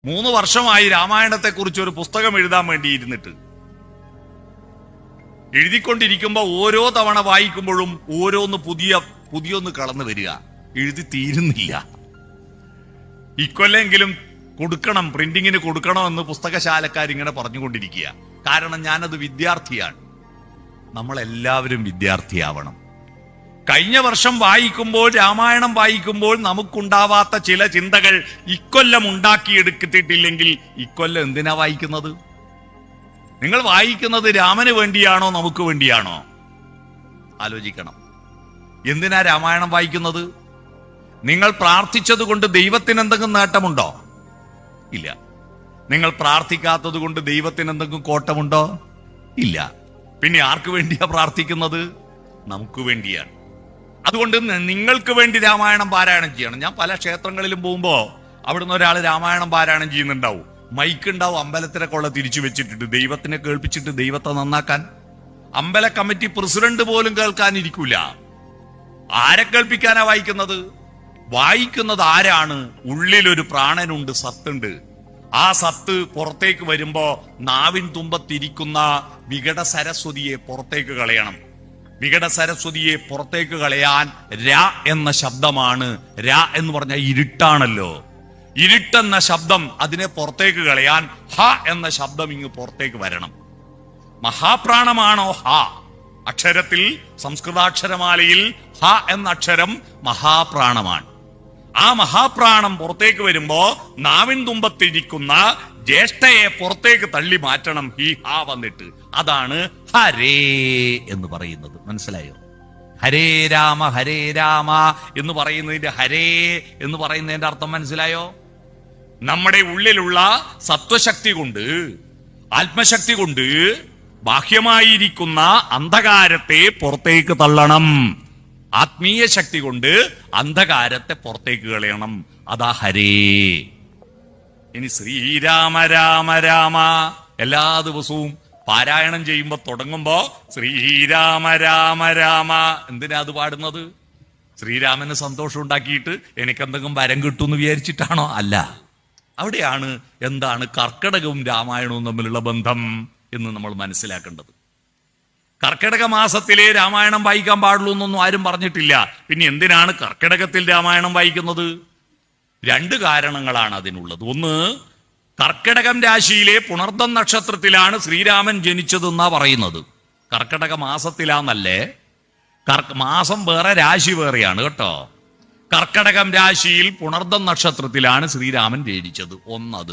3 വർഷമായി രാമായണത്തെക്കുറിച്ച് ഒരു പുസ്തകം എഴുതാൻ വേണ്ടി ഇരുന്നിട്ട് എഴുതിക്കൊണ്ടിരിക്കുമ്പോൾ ഓരോ തവണ വായിക്കുമ്പോഴും ഓരോന്ന് പുതിയൊന്ന് കടന്നു വരിക. എഴുതി തീരുന്നില്ല. ഇക്കൊല്ലെങ്കിലും കൊടുക്കണം, പ്രിന്റിങ്ങിന് കൊടുക്കണം എന്ന് പുസ്തകശാലക്കാരിങ്ങനെ പറഞ്ഞുകൊണ്ടിരിക്കുക. കാരണം ഞാനത് വിദ്യാർത്ഥിയാണ്. നമ്മളെല്ലാവരും വിദ്യാർത്ഥിയാവണം. കഴിഞ്ഞ വർഷം വായിക്കുമ്പോൾ, രാമായണം വായിക്കുമ്പോൾ നമുക്കുണ്ടാവാത്ത ചില ചിന്തകൾ ഇക്കൊല്ലം ഉണ്ടാക്കിയെടുത്തിട്ടില്ലെങ്കിൽ ഇക്കൊല്ലം എന്തിനാ വായിക്കുന്നത്? നിങ്ങൾ വായിക്കുന്നത് രാമന് വേണ്ടിയാണോ നമുക്ക് വേണ്ടിയാണോ? ആലോചിക്കണം. എന്തിനാ രാമായണം വായിക്കുന്നത്? നിങ്ങൾ പ്രാർത്ഥിച്ചത് കൊണ്ട് ദൈവത്തിന് എന്തെങ്കിലും നേട്ടമുണ്ടോ? ഇല്ല. നിങ്ങൾ പ്രാർത്ഥിക്കാത്തത് കൊണ്ട് ദൈവത്തിന് എന്തെങ്കിലും കോട്ടമുണ്ടോ? ഇല്ല. പിന്നെ ആർക്ക് വേണ്ടിയാ പ്രാർത്ഥിക്കുന്നത്? നമുക്ക് വേണ്ടിയാണ്. അതുകൊണ്ട് നിങ്ങൾക്ക് വേണ്ടി രാമായണം പാരായണം ചെയ്യണം. ഞാൻ പല ക്ഷേത്രങ്ങളിലും പോകുമ്പോ അവിടുന്ന് ഒരാൾ രാമായണം പാരായണം ചെയ്യുന്നുണ്ടാവും. മൈക്കുണ്ടാവും, അമ്പലത്തിനെ കൊള്ള തിരിച്ചു വെച്ചിട്ടിട്ട് ദൈവത്തിനെ കേൾപ്പിച്ചിട്ട് ദൈവത്തെ നന്നാക്കാൻ. അമ്പല കമ്മിറ്റി പ്രസിഡന്റ് പോലും കേൾക്കാനിരിക്കൂല. ആരെ കേൾപ്പിക്കാനാ വായിക്കുന്നത്? വായിക്കുന്നത് ആരാണ്? ഉള്ളിലൊരു പ്രാണനുണ്ട്, സത്തുണ്ട്. ആ സത്ത് പുറത്തേക്ക് വരുമ്പോ നാവിൻ തുമ്പത്തിരിക്കുന്ന വികട സരസ്വതിയെ പുറത്തേക്ക് കളയണം. വികട സരസ്വതിയെ പുറത്തേക്ക് കളയാൻ രാ എന്ന ശബ്ദമാണ്. രാ എന്ന് പറഞ്ഞാൽ ഇരുട്ടാണല്ലോ. ഇരുട്ടെന്ന ശബ്ദം, അതിനെ പുറത്തേക്ക് കളയാൻ ഹ എന്ന ശബ്ദം ഇങ്ങ് പുറത്തേക്ക് വരണം. മഹാപ്രാണമാണോ ഹ? അക്ഷരത്തിൽ, സംസ്കൃതാക്ഷരമാലയിൽ ഹ എന്ന അക്ഷരം മഹാപ്രാണമാണ്. ആ മഹാപ്രാണം പുറത്തേക്ക് വരുമ്പോ നാവിൻ തുമ്പത്തിരിക്കുന്ന ജ്യേഷ്ഠയെ പുറത്തേക്ക് തള്ളി മാറ്റണം. ഹി ഹ വന്നിട്ട് അതാണ് ഹരേ എന്ന് പറയുന്നത്. മനസ്സിലായോ? ഹരേ രാമ എന്ന് പറയുന്നതിന്റെ ഹരേ എന്ന് പറയുന്നതിന്റെ അർത്ഥം മനസ്സിലായോ? നമ്മുടെ ഉള്ളിലുള്ള സത്വശക്തി കൊണ്ട്, ആത്മശക്തി കൊണ്ട് ബാഹ്യമായിരിക്കുന്ന അന്ധകാരത്തെ പുറത്തേക്ക് തള്ളണം. ആത്മീയ ശക്തി കൊണ്ട് അന്ധകാരത്തെ പുറത്തേക്ക് കളയണം. അതാ ഹരേ. ഇനി ശ്രീരാമ രാമ രാമ എല്ലാ ദിവസവും പാരായണം ചെയ്യുമ്പോ തുടങ്ങുമ്പോ ശ്രീരാമ രാമ രാമ. എന്തിനാ അത് പാടുന്നത്? ശ്രീരാമന് സന്തോഷം ഉണ്ടാക്കിയിട്ട് എനിക്കെന്തെങ്കിലും വരം കിട്ടുമെന്ന് വിചാരിച്ചിട്ടാണോ? അല്ല. അവിടെയാണ് എന്താണ് കർക്കിടകവും രാമായണവും തമ്മിലുള്ള ബന്ധം എന്ന് നമ്മൾ മനസ്സിലാക്കേണ്ടത്. കർക്കിടക മാസത്തിലെ രാമായണം വായിക്കാൻ പാടുള്ളൂ എന്നൊന്നും ആരും പറഞ്ഞിട്ടില്ല. പിന്നെ എന്തിനാണ് കർക്കിടകത്തിൽ രാമായണം വായിക്കുന്നത്? 2 കാരണങ്ങളാണ് അതിനുള്ളത്. ഒന്ന്, കർക്കിടകം രാശിയിലെ പുണർദം നക്ഷത്രത്തിലാണ് ശ്രീരാമൻ ജനിച്ചതെന്നാ പറയുന്നത്. കർക്കിടക മാസത്തിലാന്നല്ലേ. മാസം വേറെ, രാശി വേറെയാണ് കേട്ടോ. കർക്കിടകം രാശിയിൽ പുണർദം നക്ഷത്രത്തിലാണ് ശ്രീരാമൻ ജനിച്ചത്. ഒന്നത്.